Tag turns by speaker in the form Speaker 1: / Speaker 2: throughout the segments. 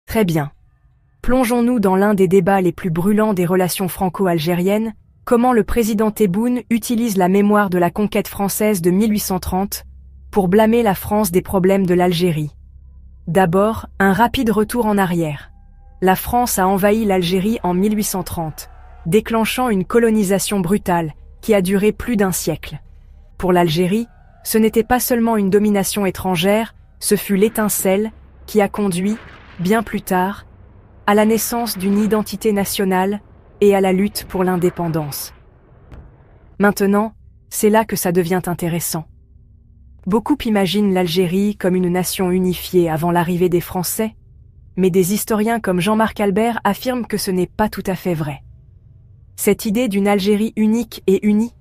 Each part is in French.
Speaker 1: Très bien. Plongeons-nous dans l'un des débats les plus brûlants des relations franco-algériennes, comment le président Tebboune utilise la mémoire de la conquête française de 1830 pour blâmer la France des problèmes de l'Algérie. D'abord, un rapide retour en arrière. La France a envahi l'Algérie en 1830, déclenchant une colonisation brutale qui a duré plus d'un siècle. Pour l'Algérie, ce n'était pas seulement une domination étrangère, ce fut l'étincelle qui a conduit, bien plus tard, à la naissance d'une identité nationale et à la lutte pour l'indépendance. Maintenant, c'est là que ça devient intéressant. Beaucoup imaginent l'Algérie comme une nation unifiée avant l'arrivée des Français, mais des historiens comme Jean-Marc Albert affirment que ce n'est pas tout à fait vrai. Cette idée d'une Algérie unique et unie,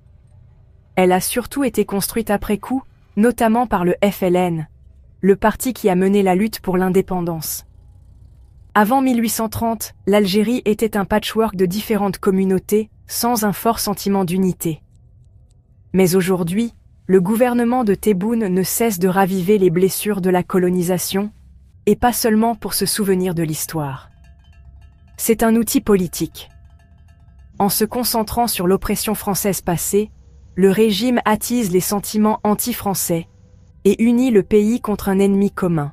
Speaker 1: elle a surtout été construite après coup, notamment par le FLN, le parti qui a mené la lutte pour l'indépendance. Avant 1830, l'Algérie était un patchwork de différentes communautés, sans un fort sentiment d'unité. Mais aujourd'hui, le gouvernement de Tebboune ne cesse de raviver les blessures de la colonisation, et pas seulement pour se souvenir de l'histoire. C'est un outil politique. En se concentrant sur l'oppression française passée, le régime attise les sentiments anti-français et unit le pays contre un ennemi commun.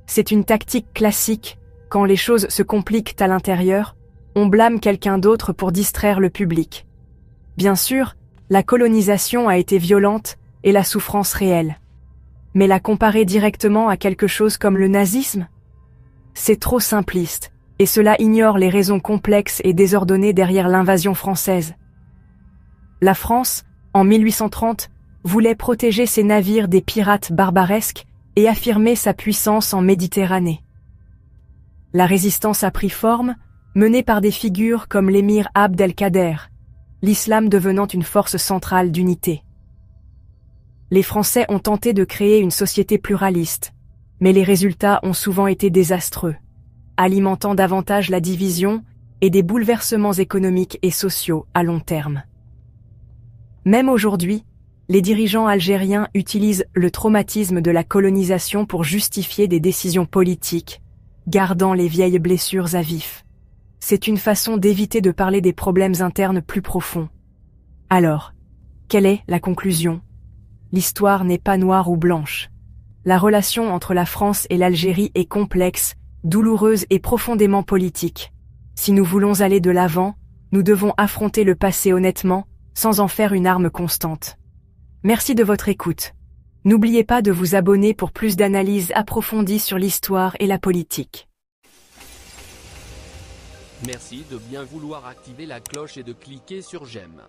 Speaker 1: C'est une tactique classique. Quand les choses se compliquent à l'intérieur, on blâme quelqu'un d'autre pour distraire le public. Bien sûr, la colonisation a été violente et la souffrance réelle. Mais la comparer directement à quelque chose comme le nazisme? C'est trop simpliste, et cela ignore les raisons complexes et désordonnées derrière l'invasion française. La France, en 1830, voulait protéger ses navires des pirates barbaresques et affirmer sa puissance en Méditerranée. La résistance a pris forme, menée par des figures comme l'émir Abd el-Kader, l'islam devenant une force centrale d'unité. Les Français ont tenté de créer une société pluraliste, mais les résultats ont souvent été désastreux, alimentant davantage la division et des bouleversements économiques et sociaux à long terme. Même aujourd'hui, les dirigeants algériens utilisent le traumatisme de la colonisation pour justifier des décisions politiques, gardant les vieilles blessures à vif. C'est une façon d'éviter de parler des problèmes internes plus profonds. Alors, quelle est la conclusion? L'histoire n'est pas noire ou blanche. La relation entre la France et l'Algérie est complexe, douloureuse et profondément politique. Si nous voulons aller de l'avant, nous devons affronter le passé honnêtement, sans en faire une arme constante. Merci de votre écoute. N'oubliez pas de vous abonner pour plus d'analyses approfondies sur l'histoire et la politique.
Speaker 2: Merci de bien vouloir activer la cloche et de cliquer sur j'aime.